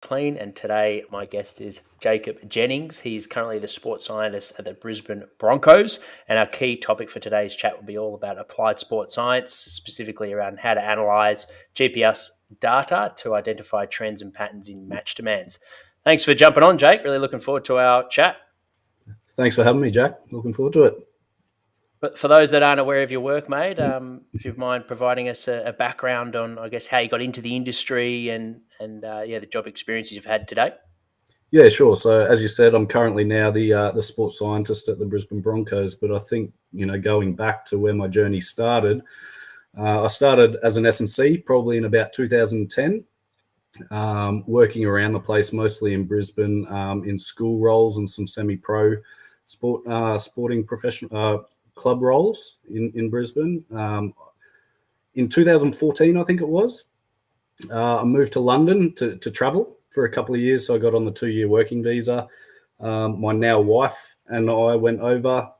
Clean, and today my guest is Jacob Jennings. He's currently the sports scientist at the Brisbane Broncos, and our key topic for today's chat will be all about applied sports science, specifically around how to analyse GPS data to identify trends and patterns in match demands. Thanks for jumping on, Jake. Really looking forward to our chat. Thanks for having me, Jack. Looking forward to it. But for those that aren't aware of your work, mate, if you mind providing us a background on, I guess, how you got into the industry and the job experiences you've had today. Yeah, sure. So as you said, I'm currently now the sports scientist at the Brisbane Broncos. But I think going back to where my journey started, I started as an S&C probably in about 2010, working around the place mostly in Brisbane in school roles and some semi-pro sporting professional club roles in Brisbane. In 2014, I think it was, I moved to London to travel for a couple of years. So I got on the 2-year working visa. My now wife and I went over,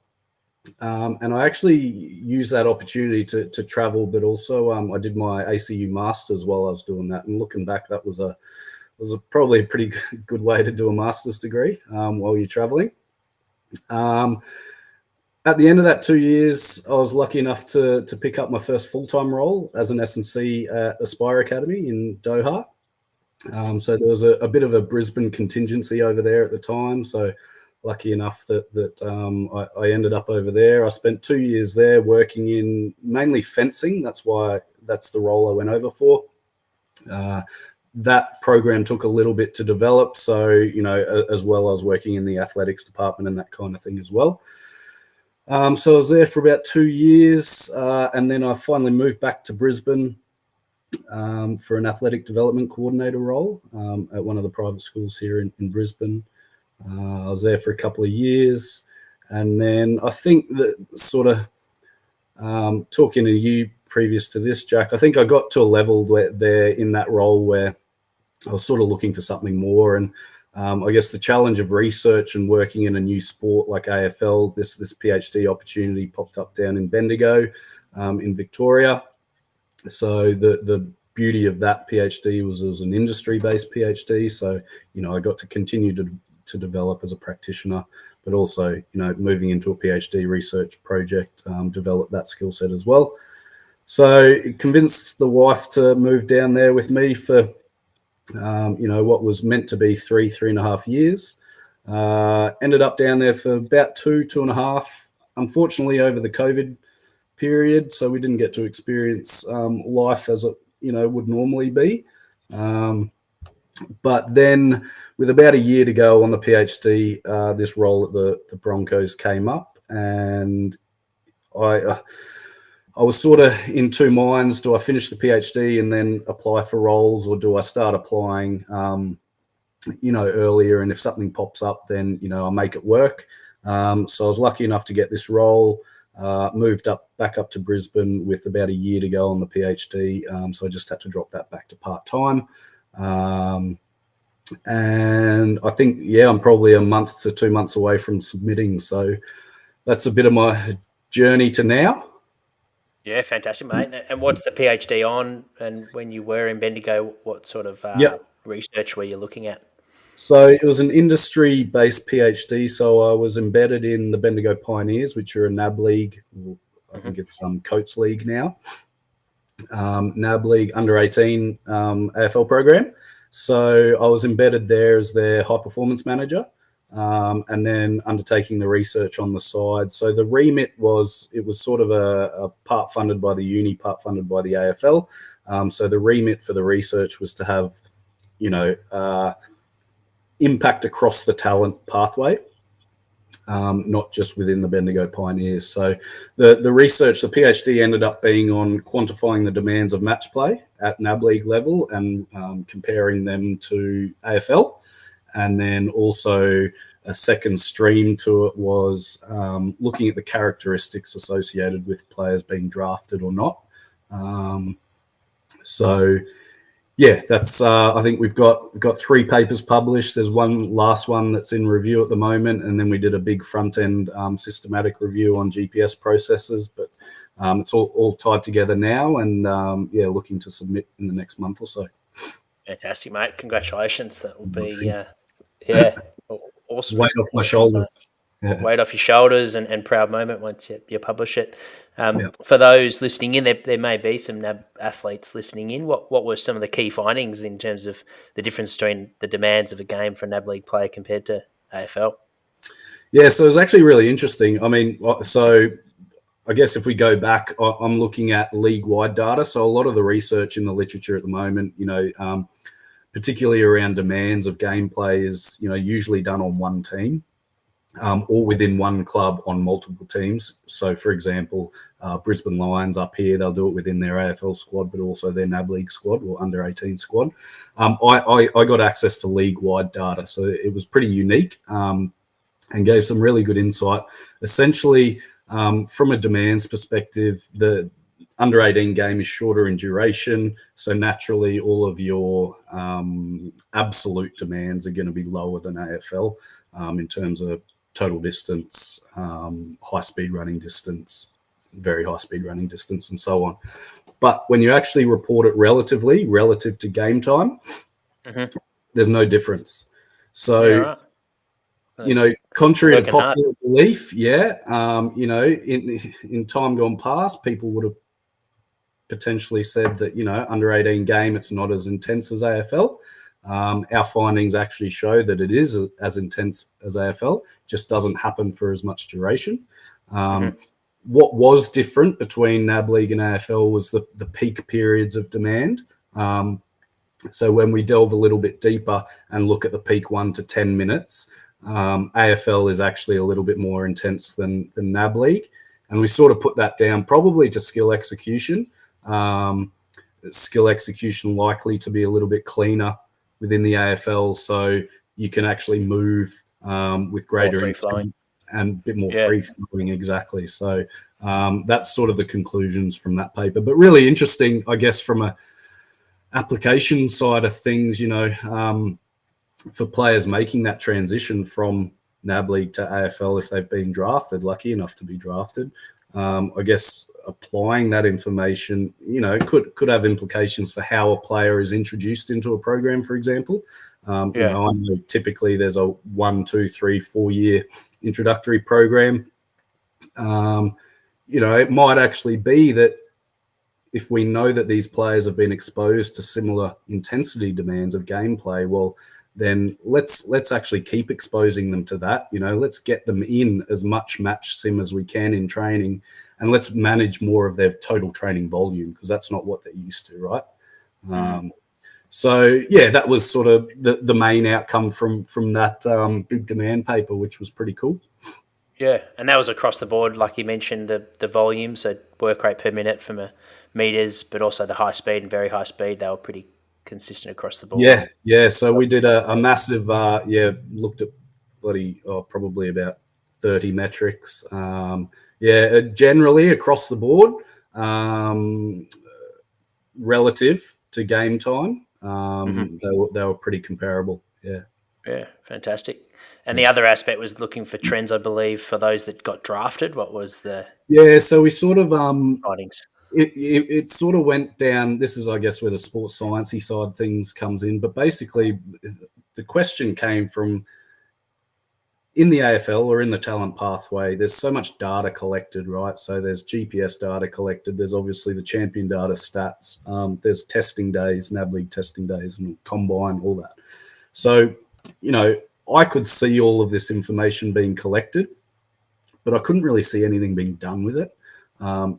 and I actually used that opportunity to travel, but also I did my ACU Masters while I was doing that. And looking back, that was probably a pretty good way to do a master's degree while you're traveling. At the end of that 2 years, I was lucky enough to pick up my first full-time role as an S&C at Aspire Academy in Doha. So there was a bit of a Brisbane contingency over there at the time. So lucky enough that I ended up over there. I spent 2 years there working in mainly fencing. That's the role I went over for. That program took a little bit to develop. So, as well, I was working in the athletics department and that kind of thing as well. So I was there for about 2 years, and then I finally moved back to Brisbane for an athletic development coordinator role at one of the private schools here in Brisbane. I was there for a couple of years, and then I think that sort of talking to you previous to this, Jack, I think I got to a level there in that role where I was sort of looking for something more. And I guess the challenge of research and working in a new sport like AFL, this PhD opportunity popped up down in Bendigo in Victoria. So the beauty of that PhD was it was an industry-based PhD. So, I got to continue to develop as a practitioner, but also, moving into a PhD research project, develop that skill set as well. So convinced the wife to move down there with me for what was meant to be 3.5 years. Ended up down there for about 2.5. Unfortunately, over the COVID period, so we didn't get to experience life as it would normally be. But then, with about a year to go on the PhD, this role at the Broncos came up, and I was sort of in two minds. Do I finish the PhD and then apply for roles, or do I start applying, earlier? And if something pops up, then, I'll make it work. So I was lucky enough to get this role, moved back up to Brisbane with about a year to go on the PhD. So I just had to drop that back to part-time. And I think, I'm probably a month to 2 months away from submitting. So that's a bit of my journey to now. Yeah, fantastic, mate. And what's the PhD on? And when you were in Bendigo, what sort of research were you looking at? So it was an industry-based PhD. So I was embedded in the Bendigo Pioneers, which are a NAB league. I think it's Coates League now. NAB league under 18 AFL program. So I was embedded there as their high performance manager. And then undertaking the research on the side. So the remit was sort of a part funded by the uni, part funded by the AFL. So the remit for the research was to have, impact across the talent pathway, not just within the Bendigo Pioneers. So the research, the PhD ended up being on quantifying the demands of match play at NAB league level and comparing them to AFL. And then also a second stream to it was looking at the characteristics associated with players being drafted or not. That's I think we've got 3 papers published. There's one last one that's in review at the moment, and then we did a big front end systematic review on GPS processes. But it's all tied together now, and looking to submit in the next month or so. Fantastic, mate. Congratulations. That will be, Thank yeah, awesome. Weight off my Awesome. shoulders. Yeah. Weight off your shoulders and proud moment once you publish it. Yeah. For those listening in, there may be some NAB athletes listening in. What were some of the key findings in terms of the difference between the demands of a game for a NAB league player compared to AFL? Yeah, so it's actually really interesting. I mean, so I guess if we go back, I'm looking at league-wide data. So a lot of the research in the literature at the moment, particularly around demands of gameplay, is usually done on one team. Or within one club on multiple teams. So, for example, Brisbane Lions up here, they'll do it within their AFL squad, but also their NAB League squad or under 18 squad. I got access to league-wide data, so it was pretty unique and gave some really good insight. Essentially, from a demands perspective, the under 18 game is shorter in duration, so naturally all of your absolute demands are going to be lower than AFL in terms of total distance, high speed running distance, very high speed running distance, and so on. But when you actually report it relative to game time, there's no difference. So, Yeah, right. Contrary to Working hard. popular belief, in time gone past, people would have potentially said that, under 18 game, it's not as intense as AFL. Our findings actually show that it is as intense as AFL, just doesn't happen for as much duration. What was different between NAB League and AFL was the peak periods of demand. So when we delve a little bit deeper and look at the peak 1 to 10 minutes, AFL is actually a little bit more intense than NAB League. And we sort of put that down probably to skill execution. Skill execution likely to be a little bit cleaner within the AFL, so you can actually move with greater intent and a bit more free flowing. Exactly. So that's sort of the conclusions from that paper. But really interesting, I guess, from a application side of things, for players making that transition from NAB League to AFL if they've been drafted, lucky enough to be drafted. I guess applying that information, could have implications for how a player is introduced into a program, for example. I know typically there's a 1, 2, 3, 4 year introductory program. It might actually be that if we know that these players have been exposed to similar intensity demands of gameplay, well, then let's actually keep exposing them to that. Let's get them in as much match sim as we can in training, and let's manage more of their total training volume, because that's not what they're used to, right? So yeah, that was sort of the main outcome from that big demand paper, which was pretty cool. Yeah, and that was across the board, like you mentioned, the volume, so work rate per minute from a meters, but also the high speed and very high speed. They were pretty consistent across the board. Yeah. So we did a massive, looked at probably about 30 metrics. Generally across the board, relative to game time, they were pretty comparable. Yeah. Yeah, fantastic. And the other aspect was looking for trends, I believe, for those that got drafted. What was the So we sort of findings? It sort of went down. This is, I guess, where the sports sciencey side things comes in. But basically, the question came from, in the AFL or in the talent pathway, there's so much data collected, right? So there's GPS data collected. There's obviously the champion data stats. There's testing days, NAB League testing days, and combine, all that. So, I could see all of this information being collected, but I couldn't really see anything being done with it. For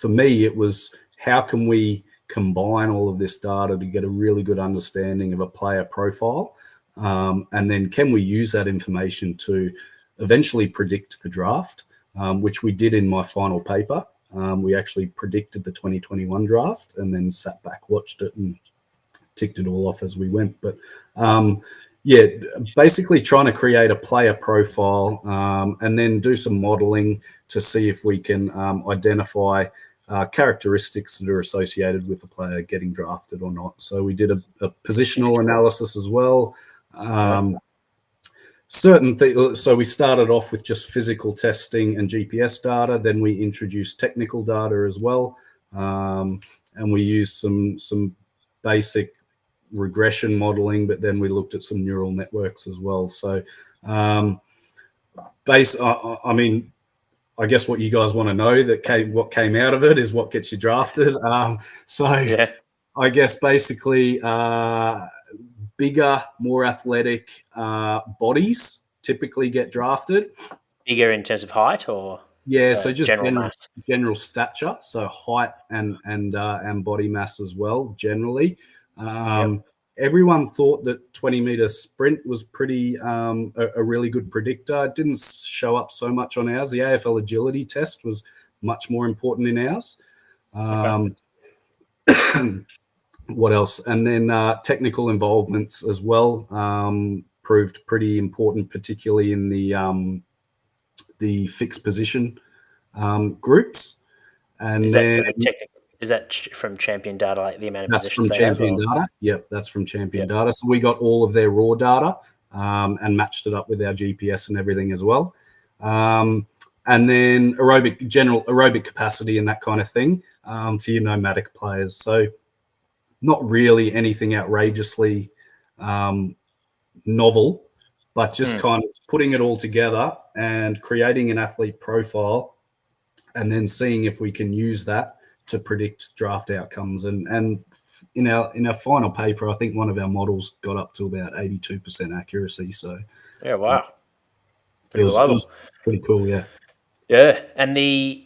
me, it was, how can we combine all of this data to get a really good understanding of a player profile? And then can we use that information to eventually predict the draft, which we did in my final paper. We actually predicted the 2021 draft and then sat back, watched it, and ticked it all off as we went. But basically trying to create a player profile and then do some modeling to see if we can identify characteristics that are associated with the player getting drafted or not. So we did a positional analysis as well. Certain things. So we started off with just physical testing and GPS data. Then we introduced technical data as well, and we used some basic regression modeling, but then we looked at some neural networks as well. So, I mean, I guess what you guys want to know what came out of it is what gets you drafted. Yeah. I guess basically bigger, more athletic bodies typically get drafted. Bigger in terms of height or Yeah, so just general mass? general stature, so height and body mass as well. Generally, Yep. everyone thought that 20-meter sprint was pretty a really good predictor. It didn't show up so much on ours. The AFL agility test was much more important in ours. Okay. What else? And then technical involvements as well proved pretty important, particularly in the fixed position groups. And Is that then sort of technical? Is that from champion data, like the amount of that's positions from they have? champion Or? data. Yep, that's from champion Yep. data. So we got all of their raw data and matched it up with our GPS and everything as well. And then general aerobic capacity and that kind of thing for your nomadic players. So not really anything outrageously novel, but just kind of putting it all together and creating an athlete profile and then seeing if we can use that to predict draft outcomes. And in our final paper, I think one of our models got up to about 82% accuracy. So Yeah, wow. it Pretty was reliable. pretty cool, yeah. Yeah, and the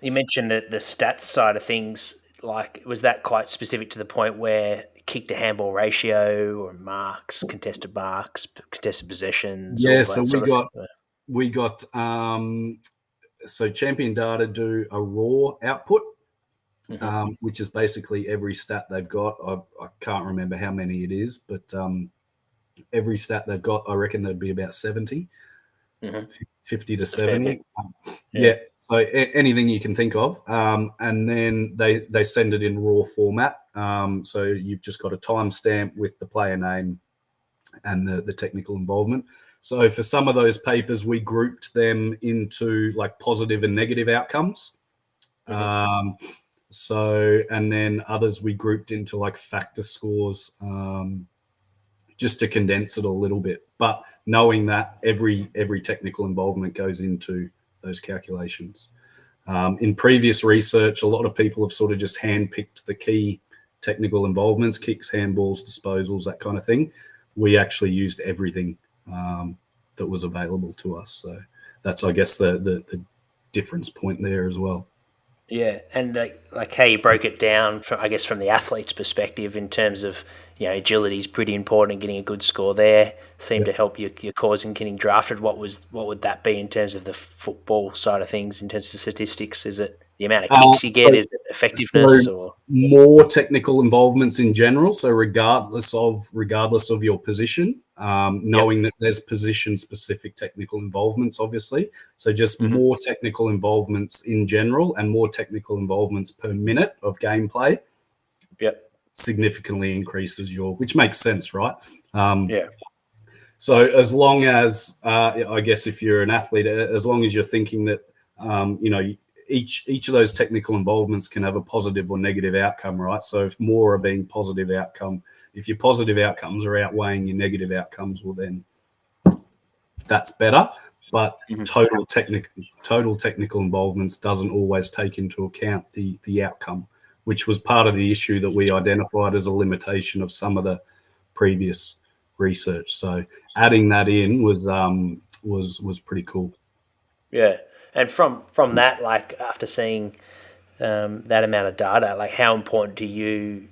you mentioned that the stats side of things, like, was that quite specific to the point where kick to handball ratio or marks, contested possessions, Yeah, all so that sort of thing? we got so champion data do a raw output, which is basically every stat they've got. I can't remember how many it is, but every stat they've got, I reckon there'd be about 70, 50 to 70. Yeah. So anything you can think of. And then they send it in raw format. So you've just got a timestamp with the player name and the technical involvement. So for some of those papers, we grouped them into like positive and negative outcomes. So, and then others we grouped into like factor scores, just to condense it a little bit. But knowing that every technical involvement goes into those calculations. In previous research, a lot of people have sort of just handpicked the key technical involvements, kicks, handballs, disposals, that kind of thing. We actually used everything that was available to us. So that's, I guess, the difference point there as well. Yeah, and like how you broke it down from, I guess, from the athlete's perspective in terms of, agility is pretty important and getting a good score there seemed to help your cause in getting drafted. What would that be in terms of the football side of things, in terms of statistics? Is it the amount of kicks you get? Is it effectiveness or more technical involvements in general? So regardless of your position, knowing that there's position specific technical involvements, obviously. So just more technical involvements in general and more technical involvements per minute of gameplay. Yep. Significantly increases which makes sense, right? Yeah. So as long as, I guess if you're an athlete, as long as you're thinking that, each of those technical involvements can have a positive or negative outcome, right? So if more are being positive outcome, if your positive outcomes are outweighing your negative outcomes, well then that's better. But total technical involvements doesn't always take into account the outcome, which was part of the issue that we identified as a limitation of some of the previous research. So adding that in was pretty cool. Yeah, and from that, like, after seeing that amount of data, like, how important to you,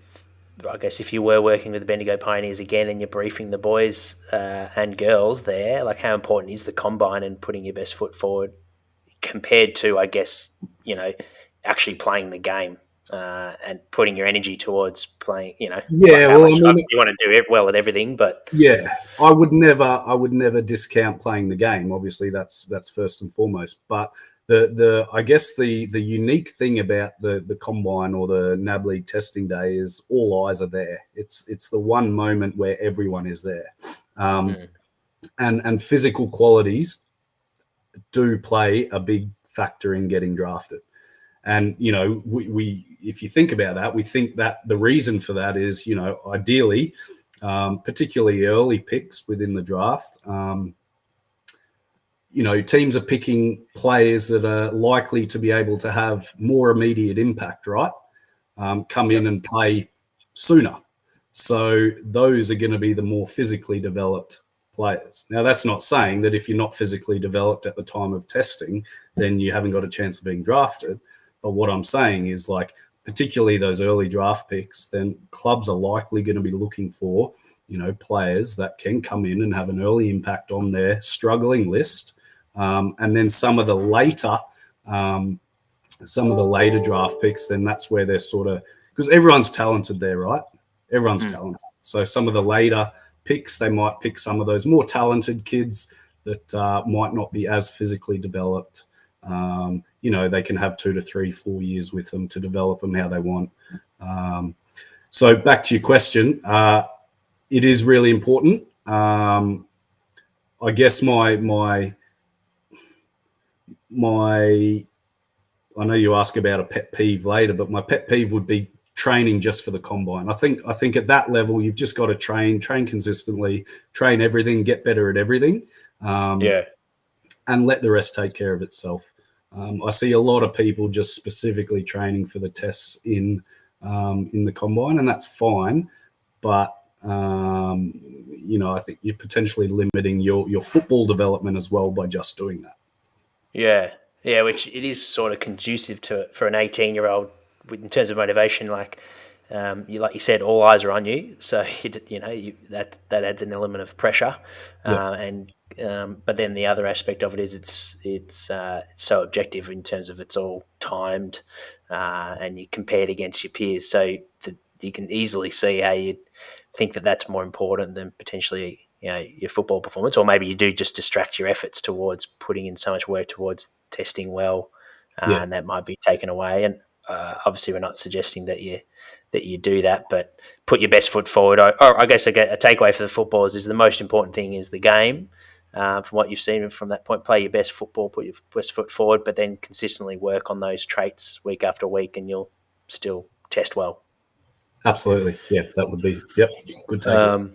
I guess, if you were working with the Bendigo Pioneers again and you're briefing the boys and girls there, like, how important is the combine and putting your best foot forward compared to, I guess, actually playing the game and putting your energy towards playing, like Yeah, how well, I much mean, you want to do well at everything, but yeah, I would never discount playing the game. Obviously, that's first and foremost. But I guess the unique thing about the combine or the NAB League testing day is all eyes are there. It's the one moment where everyone is there, and physical qualities do play a big factor in getting drafted. And, we if you think about that, we think that the reason for that is, ideally, particularly early picks within the draft, teams are picking players that are likely to be able to have more immediate impact, right? Come in and play sooner. So those are going to be the more physically developed players. Now, that's not saying that if you're not physically developed at the time of testing, then you haven't got a chance of being drafted. But what I'm saying is, particularly those early draft picks, then clubs are likely going to be looking for, players that can come in and have an early impact on their struggling list. And then some of the later draft picks, then that's where they're sort of, because everyone's talented there, right? Everyone's talented. So some of the later picks, they might pick some of those more talented kids that might not be as physically developed. They can have 2 to 3, 4 years with them to develop them how they want. So back to your question, it is really important. I guess my I know you ask about a pet peeve later, but my pet peeve would be training just for the combine. I think at that level, you've just got to train consistently, train everything, get better at everything, and let the rest take care of itself. I see a lot of people just specifically training for the tests in the combine, and that's fine. But I think you're potentially limiting your football development as well by just doing that. Yeah, which it is sort of conducive to for an 18-year-old in terms of motivation. Like you said, all eyes are on you, so that adds an element of pressure. But then the other aspect of it is it's so objective in terms of it's all timed, and you compared against your peers, so you can easily see how you think that that's more important than potentially your football performance, or maybe you do just distract your efforts towards putting in so much work towards testing well, and that might be taken away. And obviously, we're not suggesting that you do that, but put your best foot forward. Or I guess a takeaway for the footballers is the most important thing is the game. From what you've seen from that point, play your best football, put your best foot forward, but then consistently work on those traits week after week, and you'll still test well. Absolutely, yeah, that would be good takeaway.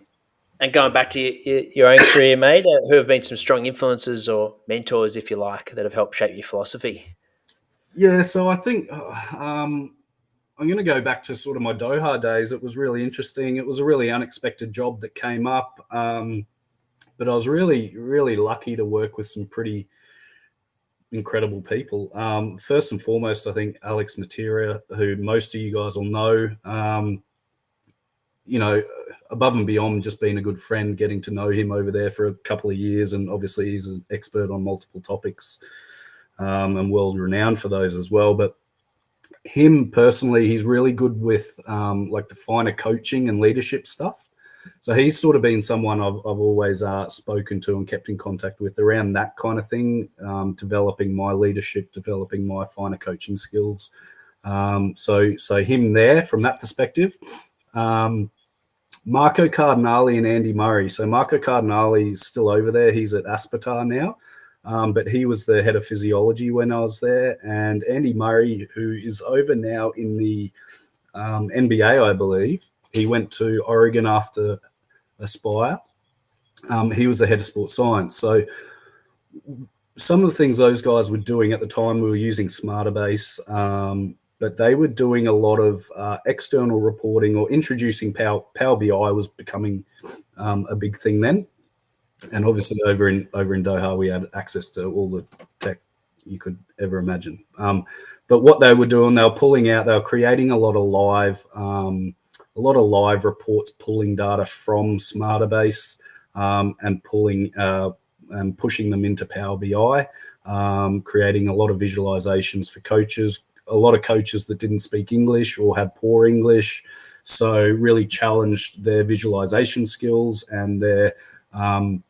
And going back to your own career, mate, who have been some strong influences or mentors, if you like, that have helped shape your philosophy? Yeah, so I think I'm going to go back to sort of my Doha days. It was really interesting. It was a really unexpected job that came up, but I was really, really lucky to work with some pretty incredible people. First and foremost, I think Alex Natira, who most of you guys will know. Above and beyond just being a good friend, getting to know him over there for a couple of years, and obviously he's an expert on multiple topics and world-renowned for those as well. But him personally, he's really good with the finer coaching and leadership stuff. So he's sort of been someone I've always spoken to and kept in contact with around that kind of thing, developing my leadership, developing my finer coaching skills. So him there from that perspective. Marco Cardinale and Andy Murray. So Marco Cardinale is still over there. He's at Aspetar now, but he was the head of physiology when I was there. And Andy Murray, who is over now in the NBA, I believe. He went to Oregon after Aspire. He was the head of sports science. So some of the things those guys were doing at the time, we were using Smarterbase, but they were doing a lot of external reporting or introducing Power BI was becoming a big thing then. And obviously over in Doha, we had access to all the tech you could ever imagine. But what they were doing, they were creating a lot of live reports, pulling data from Smarterbase and pulling and pushing them into Power BI, creating a lot of visualizations for coaches. A lot of coaches that didn't speak English or had poor English, so really challenged their visualization skills and their, I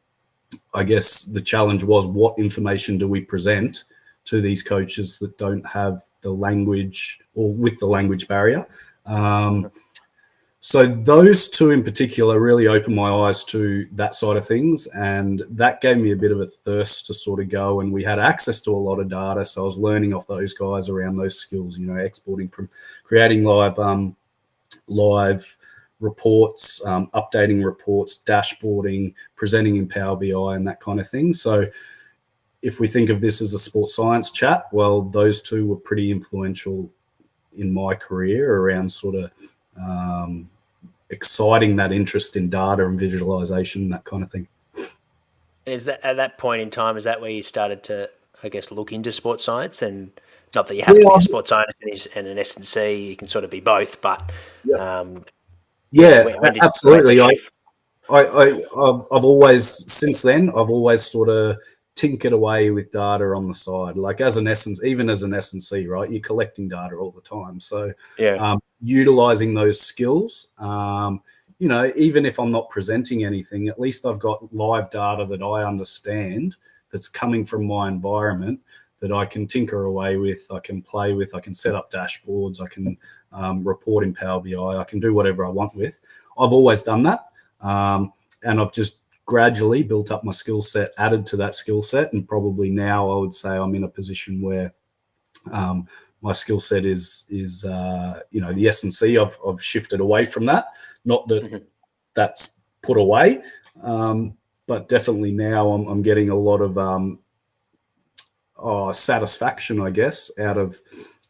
guess the challenge was, what information do we present to these coaches that don't have the language or with the language barrier? So those two in particular really opened my eyes to that side of things, and that gave me a bit of a thirst to sort of go. And we had access to a lot of data, so I was learning off those guys around those skills. Exporting from creating live reports, updating reports, dashboarding, presenting in Power BI, and that kind of thing. So if we think of this as a sports science chat, well, those two were pretty influential in my career around sort of exciting that interest in data and visualization, that kind of thing. Is that at that point in time? Is that where you started to, I guess, look into sports science? And not that you have to be a Yeah, sports scientist and an S&C, you can sort of be both. But yeah, um, yeah, yeah, when did you make the absolutely. shift? I've always, since then, I've always sort of tinkered away with data on the side. Like as an essence, even as an S&C, right? You're collecting data all the time. So Yeah. utilizing those skills, even if I'm not presenting anything, at least I've got live data that I understand that's coming from my environment that I can tinker away with, I can play with, I can set up dashboards, I can report in Power BI, I can do whatever I want with. I've always done that. And I've just gradually built up my skill set, added to that skill set, and probably now I would say I'm in a position where my skill set is the S&C. I've shifted away from that. Not that Mhm. that's put away, but definitely now I'm getting a lot of satisfaction, I guess, out of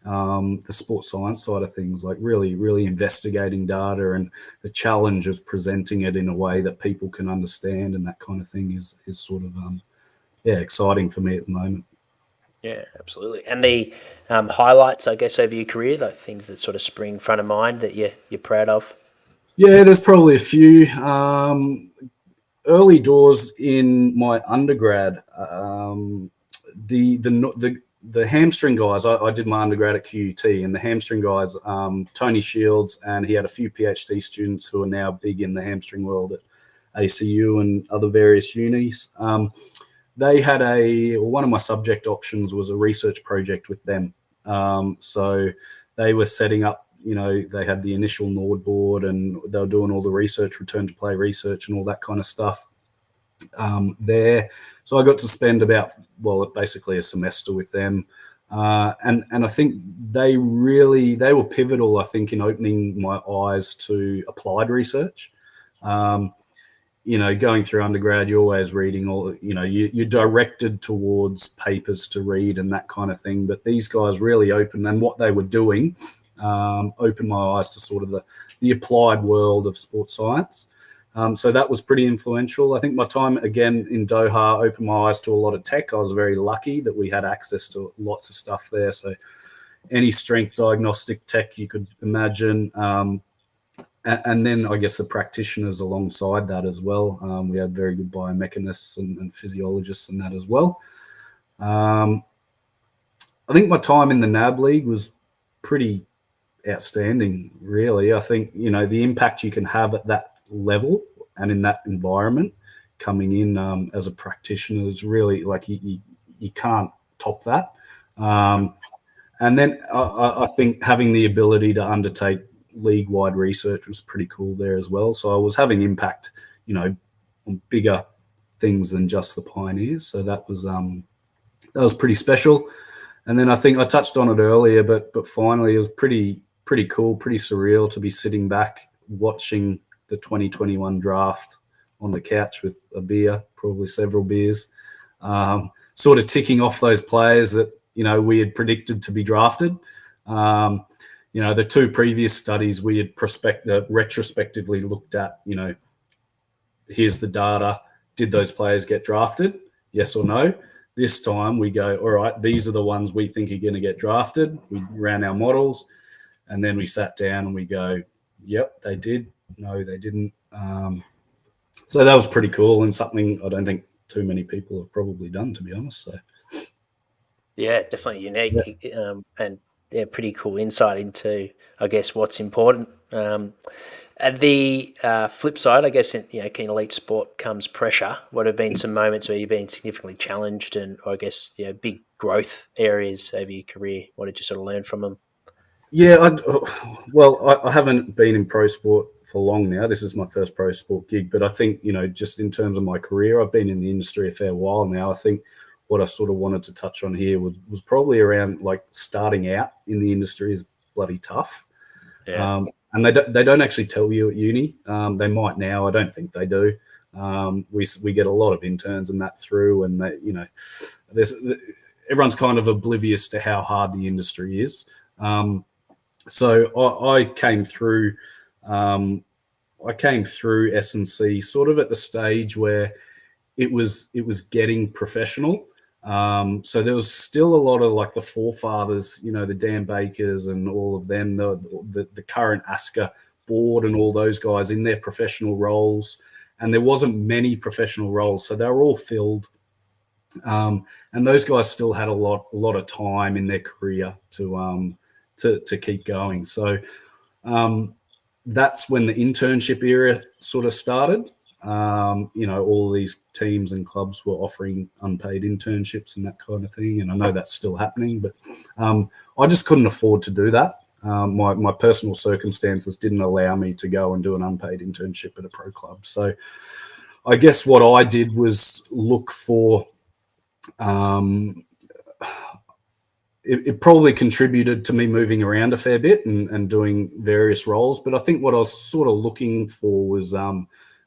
the sports science side of things, like really, really investigating data and the challenge of presenting it in a way that people can understand, and that kind of thing is sort of exciting for me at the moment. Yeah, absolutely. And the highlights, I guess, over your career, like things that sort of spring front of mind that you're proud of. Yeah, there's probably a few. Early doors in my undergrad, the hamstring guys. I did my undergrad at QUT, and the hamstring guys, Tony Shields, and he had a few PhD students who are now big in the hamstring world at ACU and other various unis. They had one of my subject options was a research project with them. So they were setting up, they had the initial Nord board and they were doing all the research, return to play research and all that kind of stuff there. So I got to spend basically a semester with them. And I think they were pivotal, I think, in opening my eyes to applied research. Going through undergrad, you're always reading you're directed towards papers to read and that kind of thing. But these guys really opened, and what they were doing opened my eyes to sort of the applied world of sports science. So that was pretty influential. I think my time again in Doha opened my eyes to a lot of tech. I was very lucky that we had access to lots of stuff there. So any strength diagnostic tech you could imagine. And then I guess the practitioners alongside that as well. We had very good biomechanists and physiologists and that as well. I think my time in the NAB League was pretty outstanding, really. I think, the impact you can have at that level and in that environment coming in as a practitioner is really like you can't top that. And then I think having the ability to undertake league-wide research was pretty cool there as well. So I was having impact, on bigger things than just the pioneers. So that was pretty special. And then I think I touched on it earlier, but finally it was pretty cool, pretty surreal to be sitting back watching the 2021 draft on the couch with a beer, probably several beers, sort of ticking off those players that we had predicted to be drafted. The two previous studies we had retrospectively looked at. Here's the data. Did those players get drafted? Yes or no? This time we go, all right, these are the ones we think are going to get drafted. We ran our models, and then we sat down and we go, yep, they did. No, they didn't. So that was pretty cool and something I don't think too many people have probably done, to be honest. So Yeah, definitely yeah. unique, and yeah, pretty cool insight into, I guess, what's important. At the flip side, I guess, in elite sport comes pressure. What have been some moments where you've been significantly challenged, and or I guess, big growth areas over your career? What did you sort of learn from them? Yeah, I haven't been in pro sport for long now. This is my first pro sport gig, but I think, just in terms of my career, I've been in the industry a fair while now. I think what I sort of wanted to touch on here was probably around like starting out in the industry is bloody tough. Yeah. And they don't actually tell you at uni. They might now. I don't think they do. We get a lot of interns and that through, and there's everyone's kind of oblivious to how hard the industry is. So I came through. I came through S&C sort of at the stage where it was getting professional. So there was still a lot of like the forefathers, the Dan Bakers and all of them, the current ASCA board and all those guys in their professional roles. And there wasn't many professional roles, so they were all filled. And those guys still had a lot of time in their career to keep going. So that's when the internship era sort of started. All these teams and clubs were offering unpaid internships and that kind of thing. And I know that's still happening, but I just couldn't afford to do that. My personal circumstances didn't allow me to go and do an unpaid internship at a pro club. So I guess what I did was look for it probably contributed to me moving around a fair bit and doing various roles. But I think what I was sort of looking for was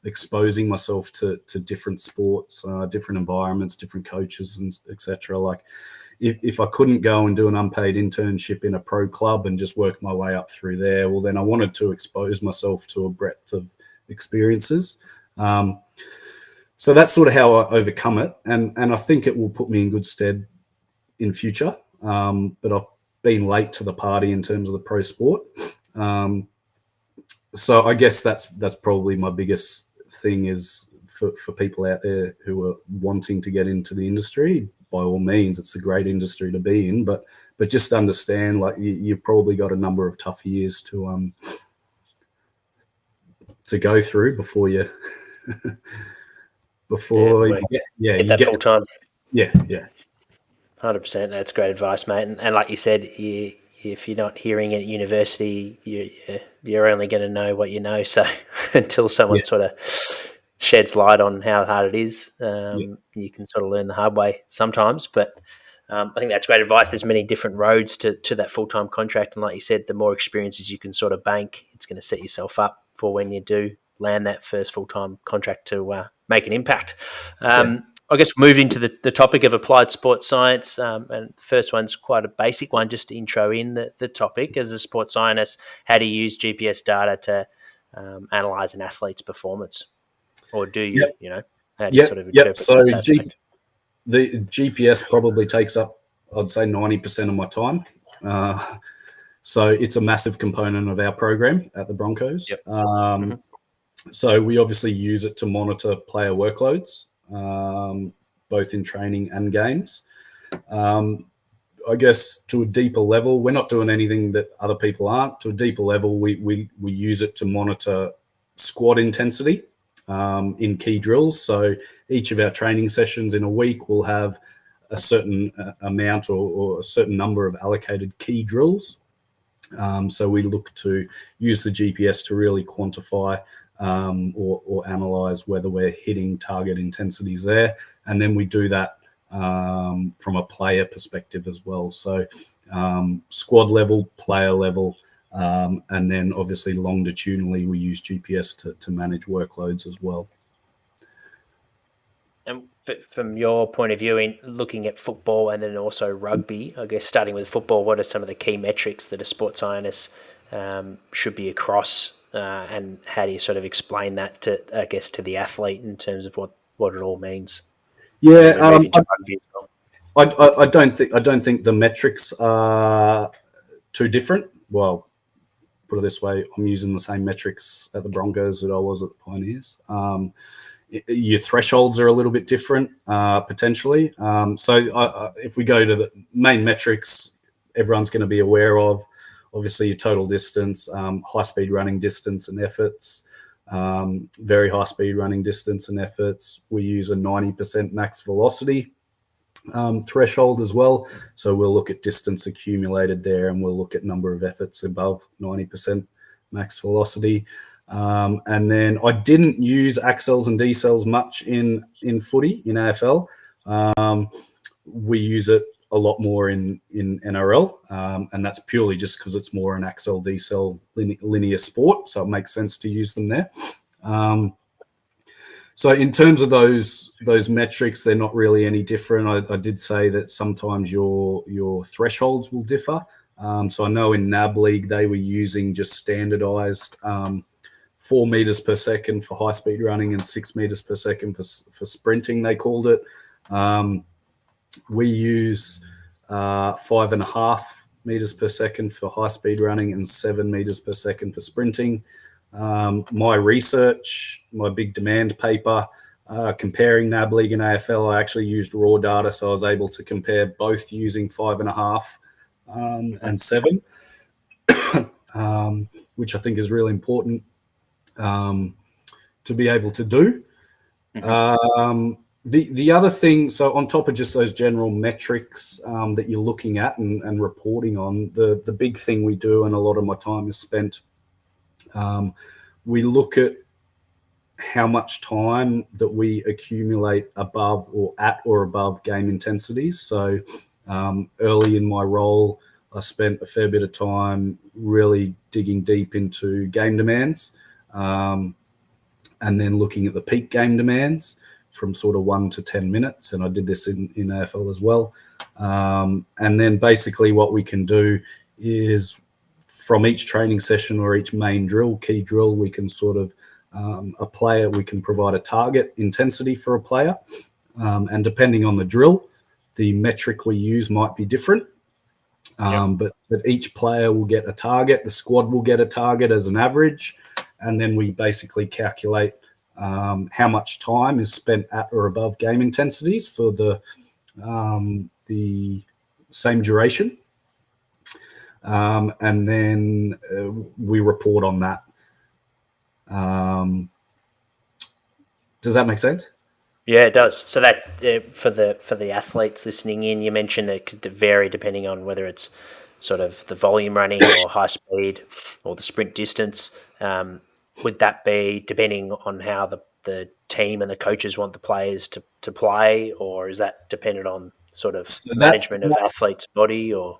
exposing myself to different sports, different environments, different coaches, and etc. Like if I couldn't go and do an unpaid internship in a pro club and just work my way up through there, well, then I wanted to expose myself to a breadth of experiences. So that's sort of how I overcome it. And I think it will put me in good stead in future. But I've been late to the party in terms of the pro sport. So I guess that's probably my biggest thing is for people out there who are wanting to get into the industry. By all means, it's a great industry to be in, but just understand, like you've probably got a number of tough years to go through before you get that full time. Yeah. 100%. That's great advice, mate. And like you said, if you're not hearing it at university, you're only going to know what you know. So until someone sort of sheds light on how hard it is, you can sort of learn the hard way sometimes. But I think that's great advice. There's many different roads to that full-time contract. And like you said, the more experiences you can sort of bank, it's going to set yourself up for when you do land that first full-time contract to make an impact. I guess moving to the topic of applied sports science, and the first one's quite a basic one, just to intro in the topic. As a sports scientist, how do you use GPS data to analyse an athlete's performance? Or do you, how do you sort of interpret So that? The GPS probably takes up, I'd say, 90% of my time. So it's a massive component of our program at the Broncos. So we obviously use it to monitor player workloads, both in training and games. I guess to a deeper level, we're not doing anything that other people aren't. To a deeper level, we use it to monitor squad intensity in key drills. So each of our training sessions in a week will have a certain amount or a certain number of allocated key drills. So we look to use the GPS to really quantify or analyze whether we're hitting target intensities there. And then we do that from a player perspective as well. So squad level, player level, and then obviously longitudinally we use GPS to manage workloads as well. And from your point of view, in looking at football and then also rugby, I guess starting with football, what are some of the key metrics that a sports scientist should be across, and how do you sort of explain that to the athlete in terms of what it all means? Yeah, I don't think the metrics are too different. Well, put it this way, I'm using the same metrics at the Broncos that I was at the Pioneers. Your thresholds are a little bit different, potentially. So if we go to the main metrics, everyone's going to be aware of, obviously, your total distance, high-speed running distance and efforts, very high-speed running distance and efforts. We use a 90% max velocity. threshold as well. So we'll look at distance accumulated there, and we'll look at number of efforts above 90% max velocity. And then I didn't use accels and decels much in footy, in AFL. We use it a lot more in NRL, and that's purely just because it's more an accel decel linear sport, so it makes sense to use them there. So in terms of those metrics, they're not really any different. I did say that sometimes your thresholds will differ. So I know in NAB League they were using just standardized 4 meters per second for high speed running and 6 meters per second for sprinting, they called it. We use 5.5 meters per second for high speed running and 7 meters per second for sprinting. My research, my big demand paper, comparing NAB League and AFL, I actually used raw data, so I was able to compare both using 5.5 and 7, which I think is really important to be able to do. The other thing, so on top of just those general metrics that you're looking at and reporting on, the big thing we do, and a lot of my time is spent, we look at how much time that we accumulate above or above game intensities. So early in my role, I spent a fair bit of time really digging deep into game demands, and then looking at the peak game demands from sort of 1 to 10 minutes. And I did this in AFL as well. And then basically what we can do is from each training session or each main drill, key drill, we can sort of we can provide a target intensity for a player. And depending on the drill, the metric we use might be different. But each player will get a target. The squad will get a target as an average. And then we basically calculate how much time is spent at or above game intensities for the same duration. And then we report on that. Does that make sense? Yeah, it does. So that for the athletes listening in, you mentioned that it could vary depending on whether it's sort of the volume running or high speed or the sprint distance. Would that be depending on how the team and the coaches want the players to play, or is that dependent on sort of management of athlete's body? Or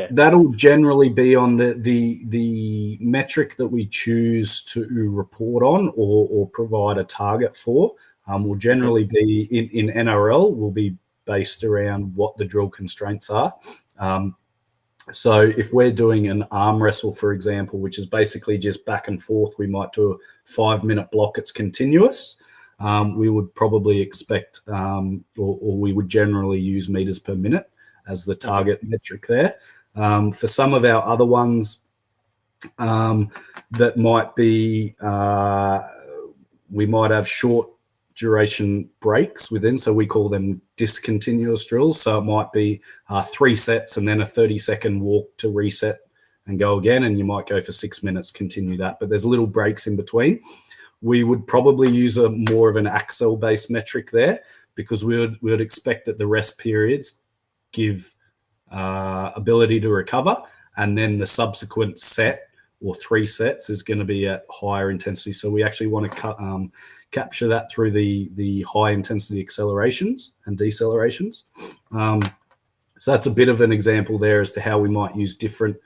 that'll generally be on the metric that we choose to report on or provide a target for. Will generally be in NRL will be based around what the drill constraints are. So if we're doing an arm wrestle, for example, which is basically just back and forth, we might do a 5-minute block. It's continuous. We would probably expect, or we would generally use meters per minute as the target metric there. For some of our other ones, that might be, we might have short duration breaks within, so we call them discontinuous drills. So it might be 3 sets and then a 30-second walk to reset and go again, and you might go for 6 minutes, continue that, but there's little breaks in between. We would probably use a more of an accel based metric there, because we would expect that the rest periods give ability to recover, and then the subsequent set or 3 sets is going to be at higher intensity. So we actually want to capture that through the high intensity accelerations and decelerations. So that's a bit of an example there as to how we might use different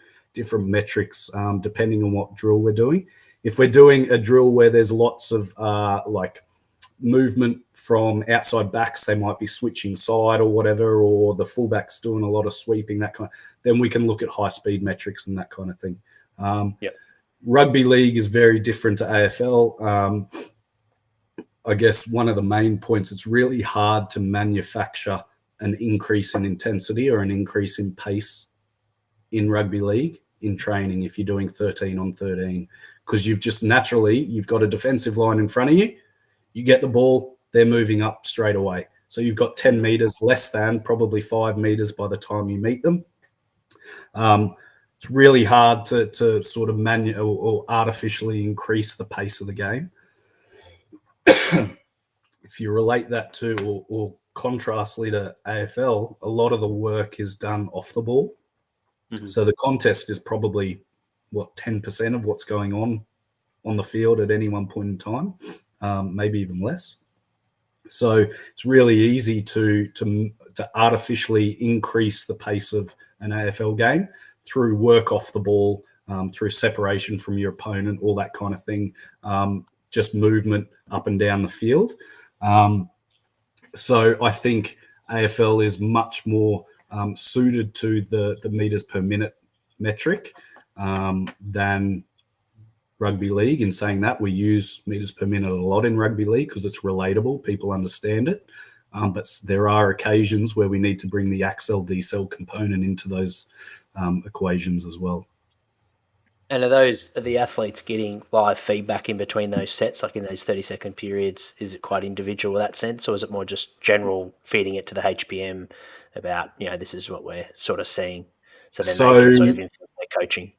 metrics depending on what drill we're doing. If we're doing a drill where there's lots of like movement from outside backs, they might be switching side or whatever, or the fullback's doing a lot of sweeping, that kind of, then we can look at high speed metrics and that kind of thing. Rugby league is very different to AFL. I guess one of the main points, it's really hard to manufacture an increase in intensity or an increase in pace in rugby league in training if you're doing 13 on 13, because you've got a defensive line in front of you. You get the ball, they're moving up straight away. So you've got 10 meters less than, probably 5 meters by the time you meet them. It's really hard to sort of manual or artificially increase the pace of the game. If you relate that to or contrastly to AFL, a lot of the work is done off the ball. Mm-hmm. So the contest is probably 10% of what's going on the field at any one point in time, maybe even less. So it's really easy to artificially increase the pace of an AFL game through work off the ball, through separation from your opponent, all that kind of thing, just movement up and down the field. So I think AFL is much more suited to the meters per minute metric than rugby league. In saying that, we use meters per minute a lot in rugby league because it's relatable, people understand it. But there are occasions where we need to bring the accel decel component into those equations as well. And are the athletes getting live feedback in between those sets, like in those 30-second periods? Is it quite individual in that sense, or is it more just general feeding it to the HPM about, this is what we're sort of seeing, so then they can sort of influence their coaching?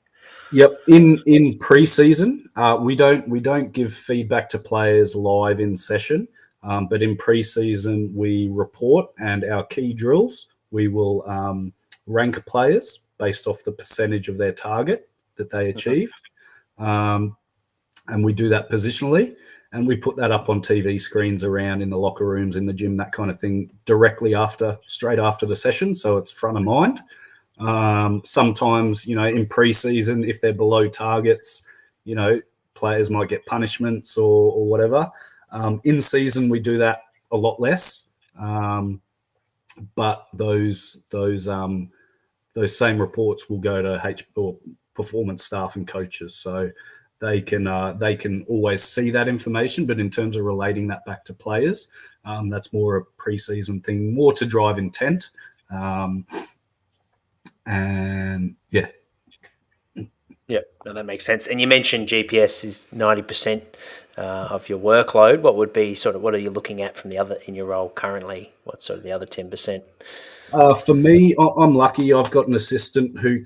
Yep. In pre-season, we don't give feedback to players live in session, but in pre-season we report, and our key drills we will rank players based off the percentage of their target that they achieved, and we do that positionally, and we put that up on TV screens around in the locker rooms, in the gym, that kind of thing, straight after the session, so it's front of mind. Sometimes, in pre-season, if they're below targets, players might get punishments or whatever. In season, we do that a lot less. But those same reports will go to or performance staff and coaches, so they can always see that information. But in terms of relating that back to players, that's more a pre-season thing, more to drive intent. And yeah. Yeah, no, that makes sense. And you mentioned GPS is 90% of your workload. What are you looking at from in your role currently? What's sort of the other 10%? For me, I'm lucky. I've got an assistant who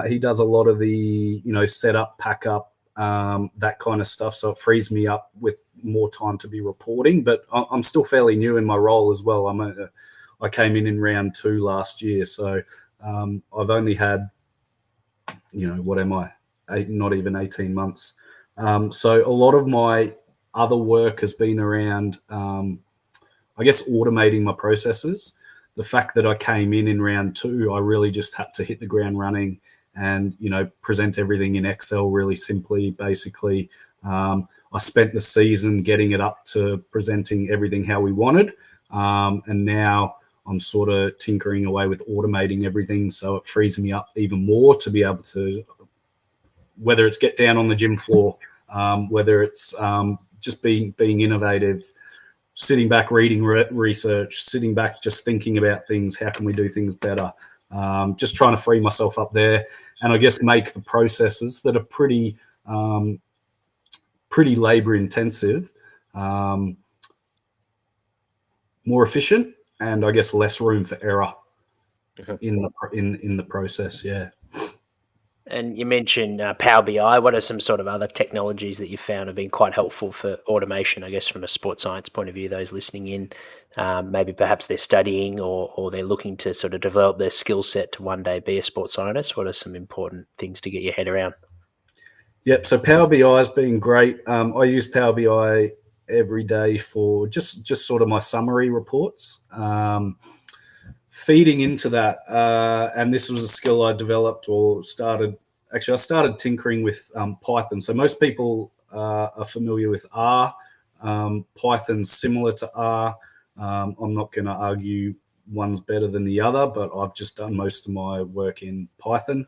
he does a lot of the, set up, pack up, that kind of stuff. So it frees me up with more time to be reporting, but I'm still fairly new in my role as well. I came in round 2 last year. So I've only had, what am I? Not even 18 months. So a lot of my other work has been around, I guess, automating my processes. The fact that I came in round 2, I really just had to hit the ground running and, present everything in Excel really simply. Basically, I spent the season getting it up to presenting everything how we wanted. And now I'm sort of tinkering away with automating everything, so it frees me up even more to be able to, whether it's get down on the gym floor, whether it's just being innovative, sitting back reading research, sitting back just thinking about things, how can we do things better, just trying to free myself up there, and I guess make the processes that are pretty labor intensive more efficient, and I guess less room for error in the process. Yeah. And you mentioned Power BI. What are some sort of other technologies that you found have been quite helpful for automation, I guess, from a sports science point of view, those listening in? Maybe perhaps they're studying or they're looking to sort of develop their skill set to one day be a sports scientist. What are some important things to get your head around? Yep. So Power BI has been great. I use Power BI every day for just sort of my summary reports. Feeding into that, and this was a skill I developed or started. Actually, I started tinkering with Python. So most people are familiar with R. Python's similar to R. I'm not going to argue one's better than the other, but I've just done most of my work in Python.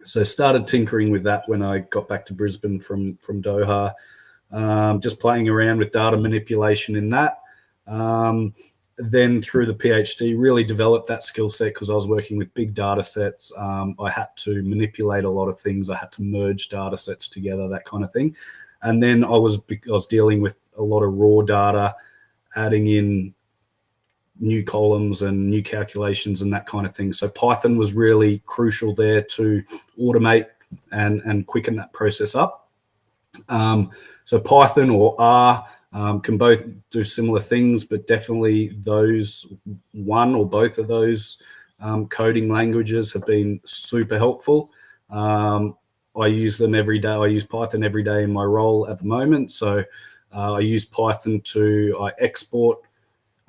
So started tinkering with that when I got back to Brisbane from Doha. Just playing around with data manipulation in that. Then through the PhD, really developed that skill set because I was working with big data sets. I had to manipulate a lot of things. I had to merge data sets together, that kind of thing. And then I was dealing with a lot of raw data, adding in new columns and new calculations and that kind of thing. So Python was really crucial there to automate and quicken that process up. So Python or R, can both do similar things, but definitely those one or both of those coding languages have been super helpful. I use them every day. I use Python every day in my role at the moment. So I use Python I export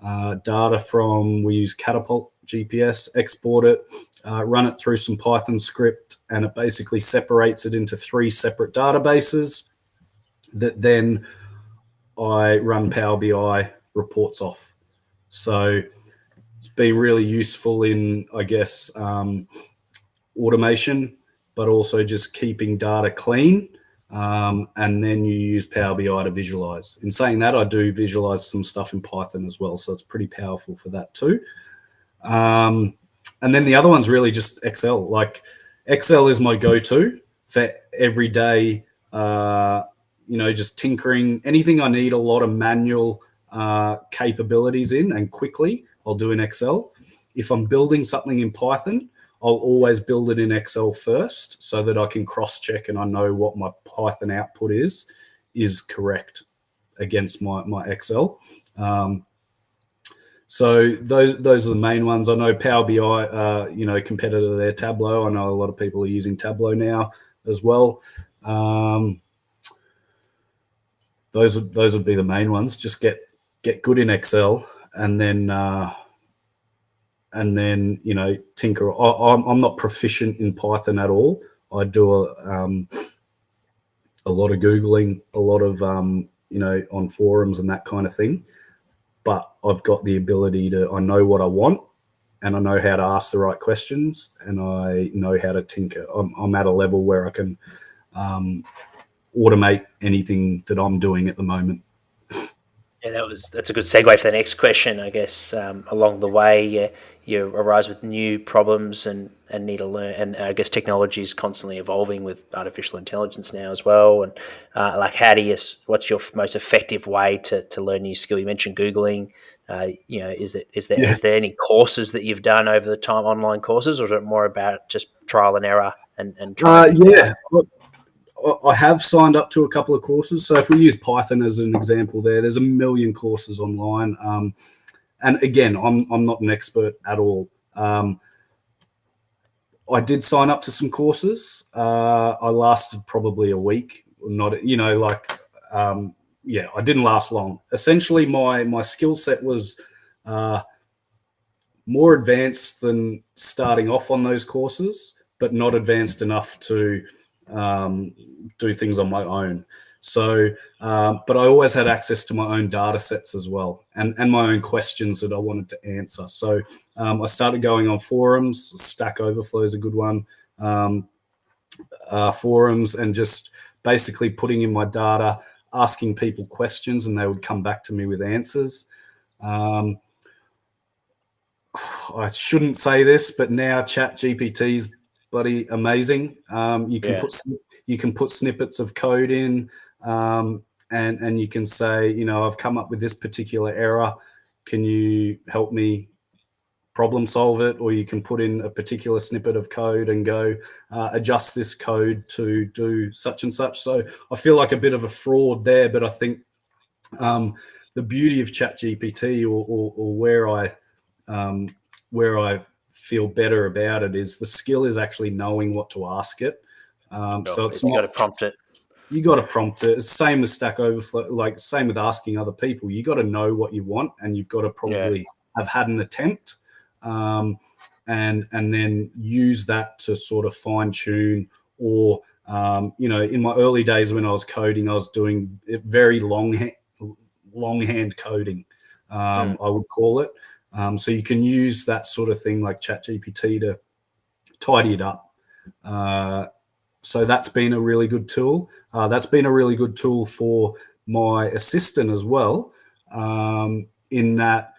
data from, we use Catapult GPS, export it, run it through some Python script, and it basically separates it into 3 separate databases that then I run Power BI reports off. So it's been really useful in, I guess, automation, but also just keeping data clean. And then you use Power BI to visualize. In saying that, I do visualize some stuff in Python as well. So it's pretty powerful for that too. And then the other one's really just Excel. Like Excel is my go-to for every day, just tinkering. Anything I need a lot of manual capabilities in and quickly, I'll do in Excel. If I'm building something in Python, I'll always build it in Excel first so that I can cross-check and I know what my Python output is correct against my Excel. So those are the main ones. I know Power BI, competitor there, Tableau. I know a lot of people are using Tableau now as well. Those would be the main ones. Just get good in Excel, and then tinker. I'm not proficient in Python at all. I do a lot of Googling, a lot of on forums and that kind of thing. But I've got the ability I know what I want, and I know how to ask the right questions, and I know how to tinker. I'm at a level where I can automate anything that I'm doing at the moment. Yeah, that's a good segue for the next question. I guess along the way, you arise with new problems and need to learn. And I guess technology is constantly evolving with artificial intelligence now as well. And what's your most effective way to learn new skill? You mentioned Googling. Is there any courses that you've done over the time, online courses, or is it more about just trial and error and trying things out? I have signed up to a couple of courses. So if we use Python as an example there's a million courses online. And again, I'm not an expert at all. I did sign up to some courses. I lasted probably a week. I didn't last long. Essentially, my skill set was more advanced than starting off on those courses, but not advanced enough to do things on my own. So, but I always had access to my own data sets as well, and my own questions that I wanted to answer. So I started going on forums. Stack Overflow is a good one. Forums, and just basically putting in my data, asking people questions, and they would come back to me with answers. I shouldn't say this, but now ChatGPT is bloody amazing. You can put snippets of code in, and you can say, I've come up with this particular error. Can you help me problem solve it? Or you can put in a particular snippet of code and go adjust this code to do such and such. So I feel like a bit of a fraud there, but I think the beauty of ChatGPT or where I feel better about it is the skill is actually knowing what to ask it. So it's you got to prompt it. You got to prompt it. It's the same with Stack Overflow, like same with asking other people. You got to know what you want, and you've got to probably have had an attempt, and then use that to sort of fine tune. Or in my early days when I was coding, I was doing very longhand coding, I would call it. So you can use that sort of thing like ChatGPT to tidy it up. So that's been a really good tool. That's been a really good tool for my assistant as well, in that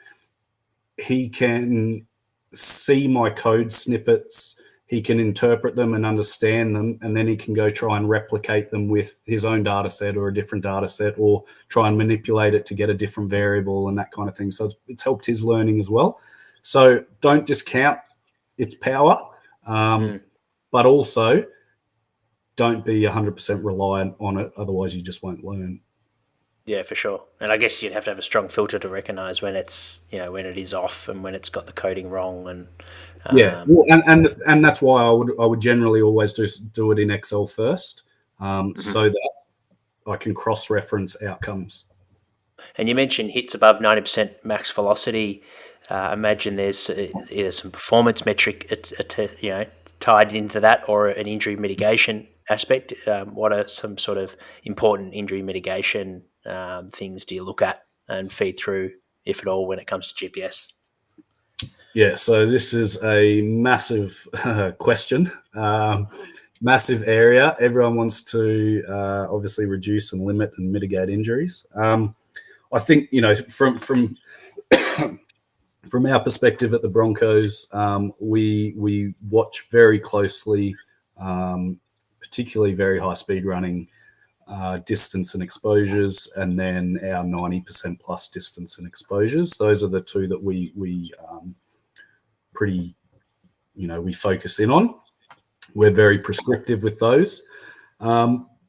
he can see my code snippets, he can interpret them and understand them, and then he can go try and replicate them with his own data set or a different data set, or try and manipulate it to get a different variable and that kind of thing. So it's helped his learning as well. So don't discount its power, but also don't be 100% reliant on it. Otherwise, you just won't learn. Yeah, for sure. And I guess you'd have to have a strong filter to recognise when it's, when it is off and when it's got the coding wrong. And Yeah, well, and that's why I would generally always do it in Excel first, Mhm. so that I can cross reference outcomes. And you mentioned hits above 90% max velocity. Imagine there's either some performance metric, tied into that, or an injury mitigation aspect. What are some sort of important injury mitigation things do you look at and feed through, if at all, when it comes to GPS? Yeah, so this is a massive question, massive area. Everyone wants to obviously reduce and limit and mitigate injuries. I think from our perspective at the Broncos, we watch very closely, particularly very high speed running, distance and exposures, and then our 90% plus distance and exposures. Those are the two that we pretty we focus in on. We're very prescriptive with those.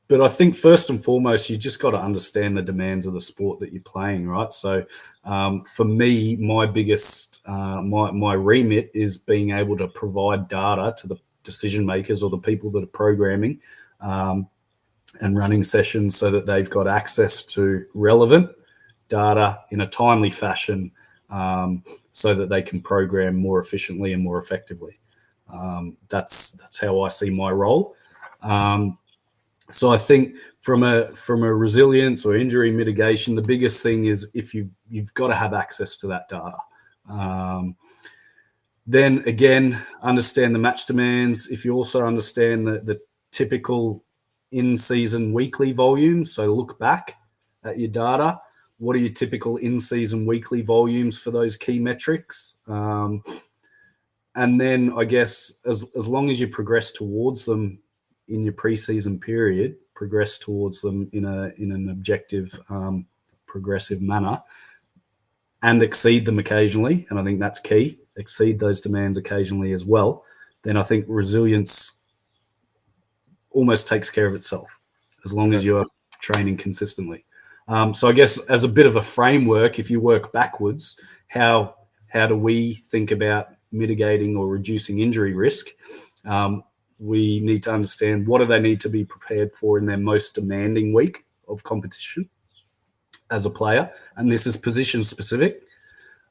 But I think first and foremost, you just got to understand the demands of the sport that you're playing, right? So for me, my biggest, my remit is being able to provide data to the decision makers or the people that are programming and running sessions so that they've got access to relevant data in a timely fashion, so that they can program more efficiently and more effectively. That's how I see my role. So I think from a resilience or injury mitigation, the biggest thing is if you've got to have access to that data. Then again, understand the match demands. If you also understand the typical in-season weekly volumes, so look back at your data. What are your typical in-season weekly volumes for those key metrics? And then I guess as long as you progress towards them in your preseason period, progress towards them in an objective, progressive manner, and exceed them occasionally, and I think that's key. Exceed those demands occasionally as well. Then I think resilience almost takes care of itself as long as you're training consistently. So I guess as a bit of a framework, if you work backwards, how do we think about mitigating or reducing injury risk? We need to understand what do they need to be prepared for in their most demanding week of competition as a player, and this is position specific.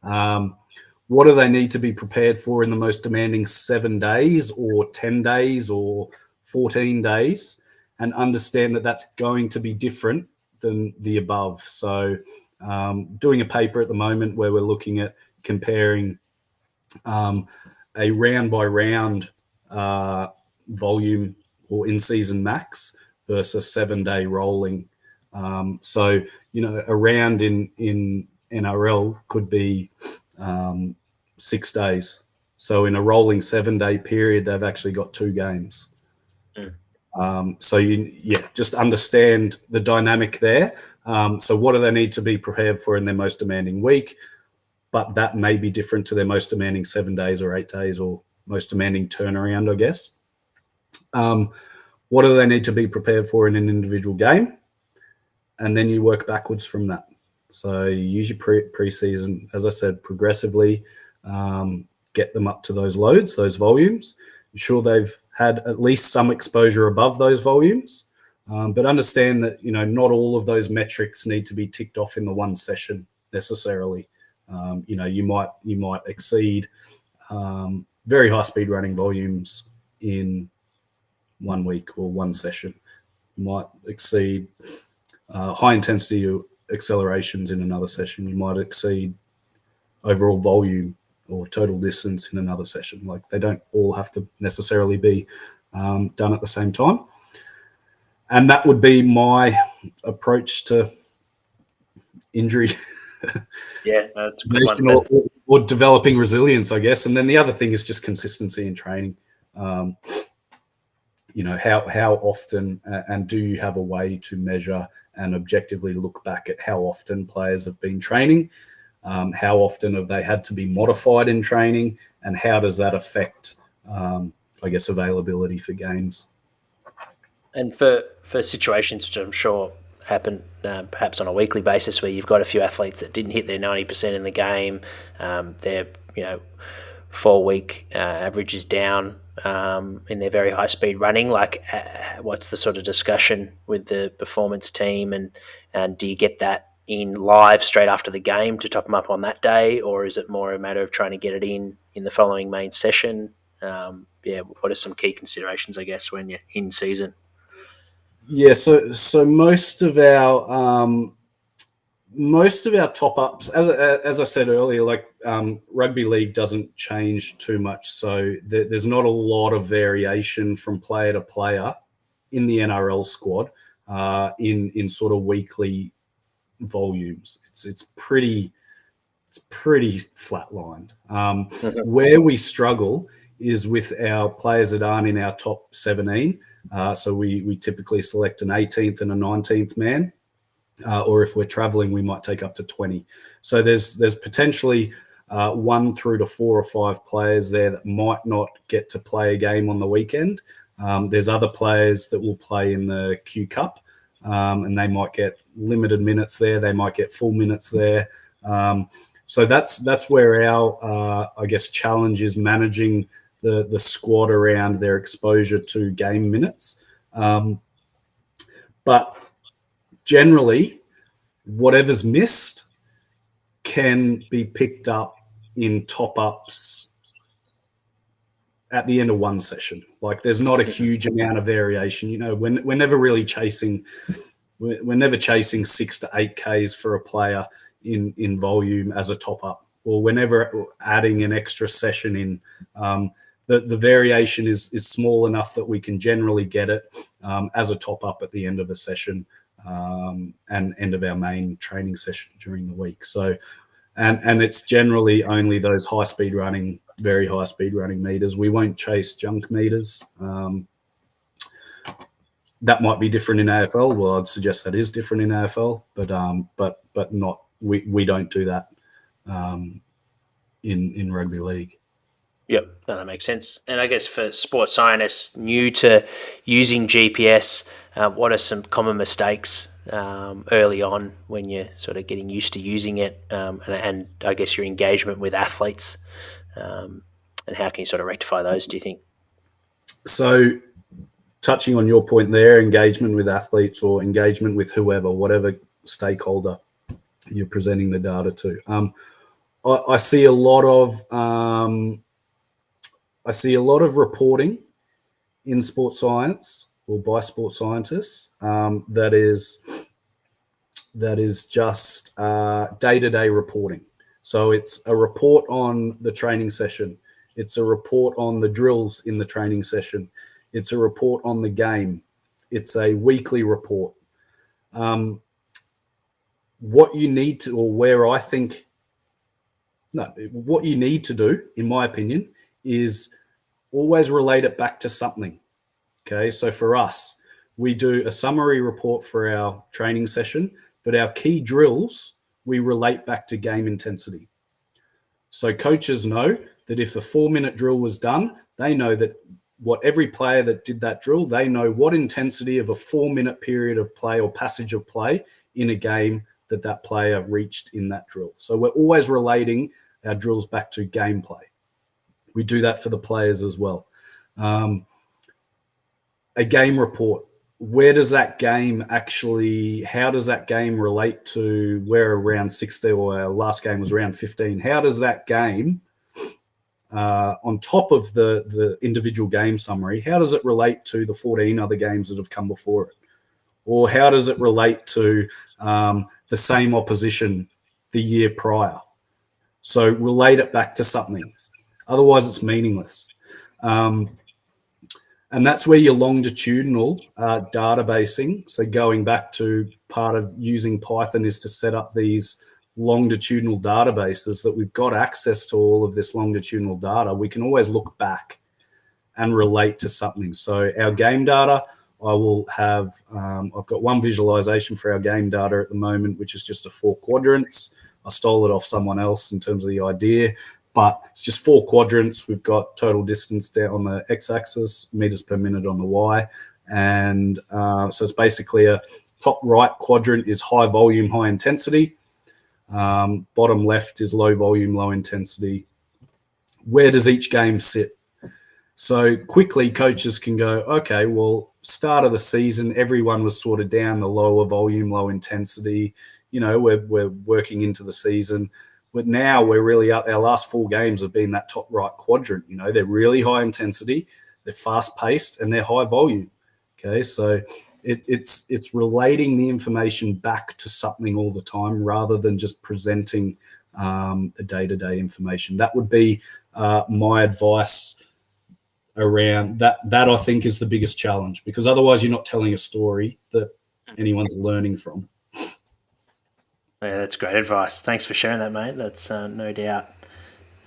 What do they need to be prepared for in the most demanding 7 days or 10 days or 14 days, and understand that that's going to be different than the above. So doing a paper at the moment where we're looking at comparing a round by round volume or in-season max versus 7-day rolling. So, a round in NRL could be 6 days. So in a rolling 7-day period, they've actually got 2 games. So just understand the dynamic there. So what do they need to be prepared for in their most demanding week? But that may be different to their most demanding 7 days or 8 days or most demanding turnaround, I guess. What do they need to be prepared for in an individual game? And then you work backwards from that. So you use your preseason, as I said, progressively, get them up to those loads, those volumes. Ensure they've had at least some exposure above those volumes, but understand that not all of those metrics need to be ticked off in the one session necessarily. You might exceed very high speed running volumes in 1 week or one session. You might exceed high intensity accelerations in another session. You might exceed overall volume or total distance in another session. Like, they don't all have to necessarily be done at the same time. And that would be my approach to injury. Yeah, that's a good one. Or developing resilience, I guess. And then the other thing is just consistency in training. How often, and do you have a way to measure and objectively look back at how often players have been training? How often have they had to be modified in training? And how does that affect, availability for games? And for situations which I'm sure happen perhaps on a weekly basis, where you've got a few athletes that didn't hit their 90% in the game. Their 4-week average is down in their very high speed running. Like, what's the sort of discussion with the performance team, and do you get that in live straight after the game to top them up on that day, or is it more a matter of trying to get it in the following main session? What are some key considerations, I guess, when you're in season? Yeah, so most of our top ups, as I said earlier, like rugby league doesn't change too much, so there's not a lot of variation from player to player in the NRL squad in sort of weekly volumes. It's pretty flatlined. Where we struggle is with our players that aren't in our top 17. So we typically select an 18th and a 19th man. Or if we're traveling, we might take up to 20. So there's potentially 1 through to 4 or 5 players there that might not get to play a game on the weekend. There's other players that will play in the Q Cup, and they might get limited minutes there. They might get full minutes there. So that's where our I guess challenge is, managing the squad around their exposure to game minutes. But generally, whatever's missed can be picked up in top-ups at the end of one session. Like, there's not a huge amount of variation. We're never really chasing 6 to 8 Ks for a player in volume as a top-up, or we're never adding an extra session in. The variation is small enough that we can generally get it as a top-up at the end of a session. And end of our main training session during the week. So, and it's generally only those high speed running, very high speed running meters. We won't chase junk meters. That might be different in AFL. Well, I'd suggest that is different in AFL, but not. We don't do that in rugby league. Yep, no, that makes sense. And I guess for sports scientists new to using GPS, what are some common mistakes early on when you're sort of getting used to using it, and I guess your engagement with athletes, and how can you sort of rectify those, do you think? So, touching on your point there, engagement with athletes or engagement with whatever stakeholder you're presenting the data to. I see a lot of reporting in sports science, or by sports scientists, that is just day-to-day reporting. So it's a report on the training session. It's a report on the drills in the training session. It's a report on the game. It's a weekly report. What you need to, or where I think, no, what you need to do, in my opinion, is always relate it back to something. Okay, so for us, we do a summary report for our training session, but our key drills, we relate back to game intensity. So coaches know that if a 4-minute drill was done, they know that every player that did that drill, they know what intensity of a 4-minute period of play or passage of play in a game that player reached in that drill. So we're always relating our drills back to gameplay. We do that for the players as well. A game report. Where does that game how does that game relate to where round 60, or our last game was round 15? How does that game, on top of the individual game summary, how does it relate to the 14 other games that have come before it? Or how does it relate to the same opposition the year prior? So relate it back to something. Otherwise, it's meaningless. And that's where your longitudinal databasing, so going back to part of using Python, is to set up these longitudinal databases that we've got access to all of this longitudinal data. We can always look back and relate to something. So our game data, I will have, I've got one visualization for our game data at the moment, which is just a 4 quadrants. I stole it off someone else in terms of the idea, but it's just 4 quadrants. We've got total distance down on the x-axis, meters per minute on the y. And so it's basically a top right quadrant is high volume, high intensity. Bottom left is low volume, low intensity. Where does each game sit? So quickly, coaches can go, okay, well, start of the season, everyone was sort of down the lower volume, low intensity. We're working into the season. But now we're really up. Our last 4 games have been that top right quadrant. They're really high intensity, they're fast paced, and they're high volume. Okay, so it's relating the information back to something all the time rather than just presenting the day-to-day information. That would be my advice around that. That I think is the biggest challenge, because otherwise you're not telling a story that anyone's learning from. Yeah, that's great advice. Thanks for sharing that, mate. That's no doubt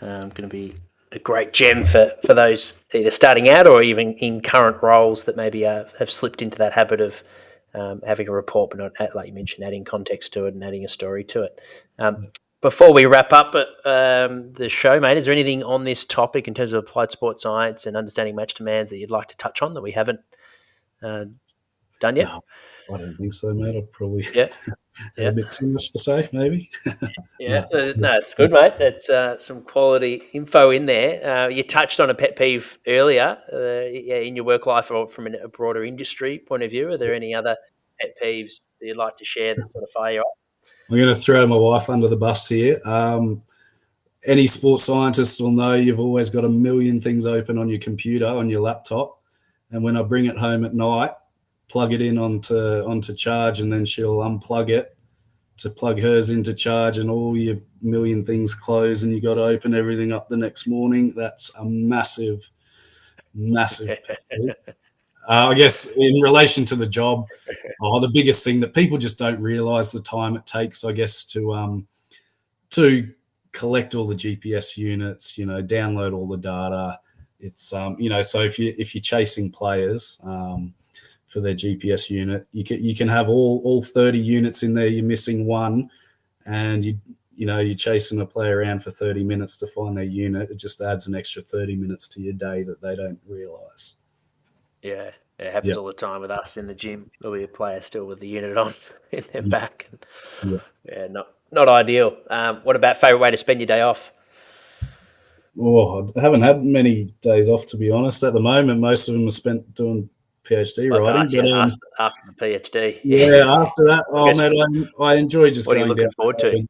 going to be a great gem for those either starting out or even in current roles that maybe have slipped into that habit of having a report, but not, like you mentioned, adding context to it and adding a story to it. Before we wrap up the show, mate, is there anything on this topic in terms of applied sports science and understanding match demands that you'd like to touch on that we haven't done yet? No, I don't think so, mate. I'd probably Yeah. have a bit too much to say, maybe. Yeah, no, it's good, mate. That's some quality info in there. You touched on a pet peeve earlier in your work life or from a broader industry point of view. Are there any other pet peeves that you'd like to share that sort of fire you up? I'm going to throw my wife under the bus here. Any sports scientist will know you've always got a million things open on your computer, on your laptop. And when I bring it home at night, plug it in onto charge, and then she'll unplug it to plug hers into charge, and all your million things close and you got to open everything up the next morning. That's a massive I guess in relation to the job, the biggest thing that people just don't realize the time it takes, I guess, to collect all the GPS units, download all the data. It's so if you're chasing players for their GPS unit, you can have all 30 units in there, you're missing one, and you're chasing a player around for 30 minutes to find their unit. It just adds an extra 30 minutes to your day that they don't realize. Yeah, it happens all the time with us in the gym. There'll be a player still with the unit on in their back. Yeah, not ideal. What about favourite way to spend your day off? Oh, I haven't had many days off, to be honest. At the moment, most of them are spent doing PhD writing. After the PhD. Yeah, after that, mate, I enjoy just going down. What are you looking forward to?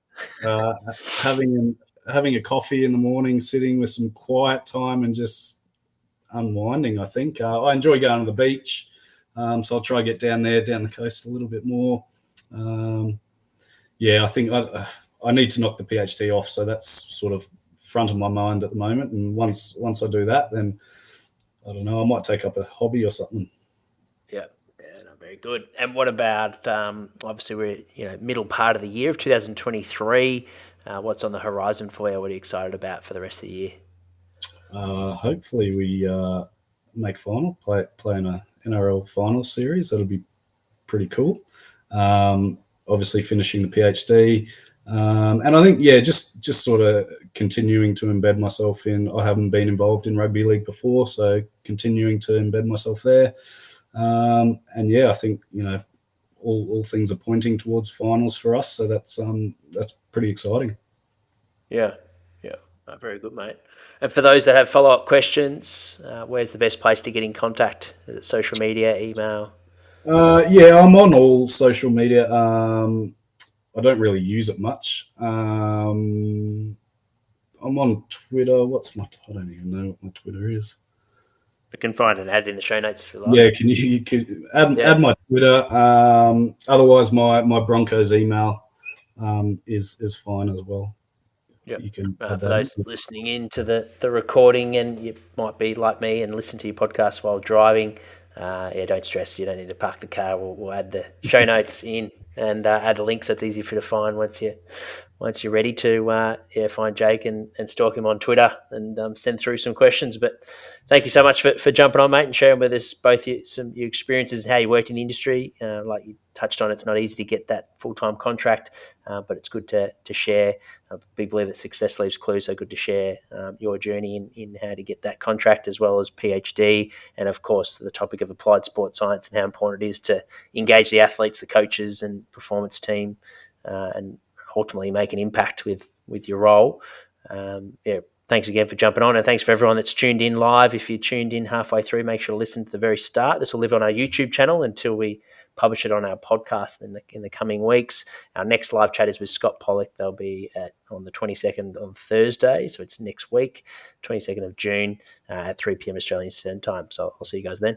Having a coffee in the morning, sitting with some quiet time and just unwinding, I think. I enjoy going to the beach, so I'll try to get down the coast a little bit more. I think I need to knock the PhD off, so that's sort of front of my mind at the moment. And once I do that, then I don't know, I might take up a hobby or something. Yeah, no, very good. And what about obviously we're middle part of the year of 2023. What's on the horizon for you? What are you excited about for the rest of the year? Hopefully we make final, play in a NRL final series. That'll be pretty cool. Obviously finishing the PhD, and I think just sort of continuing to embed myself in. I haven't been involved in rugby league before, so continuing to embed myself there. I think all things are pointing towards finals for us, so that's pretty exciting. Yeah, very good, mate. And for those that have follow-up questions, where's the best place to get in contact? Is it social media, email? I'm on all social media. I don't really use it much. I'm on Twitter. I don't even know what my Twitter is. I can find and add in the show notes if you like. Yeah, you can add my Twitter. Otherwise, my Broncos email is fine as well. Yep. You can for those listening in to the recording, and you might be like me and listen to your podcast while driving. Don't stress. You don't need to park the car. We'll add the show notes in and add a link so it's easy for you to find once once you're ready to find Jake and stalk him on Twitter and send through some questions. But thank you so much for jumping on, mate, and sharing with us both your experiences and how you worked in the industry. Like you touched on, it's not easy to get that full-time contract, but it's good to share. I believe that success leaves clues, so good to share your journey in how to get that contract, as well as PhD, and of course the topic of applied sports science and how important it is to engage the athletes, the coaches, and performance team, and ultimately make an impact with your role. Thanks again for jumping on, and thanks for everyone that's tuned in live. If you tuned in halfway through, make sure to listen to the very start. This will live on our YouTube channel until we publish it on our podcast in the coming weeks. Our next live chat is with Scott Pollock. They'll be on the 22nd on Thursday, so it's next week, 22nd of June at 3 p.m. Australian Standard Time. So I'll see you guys then.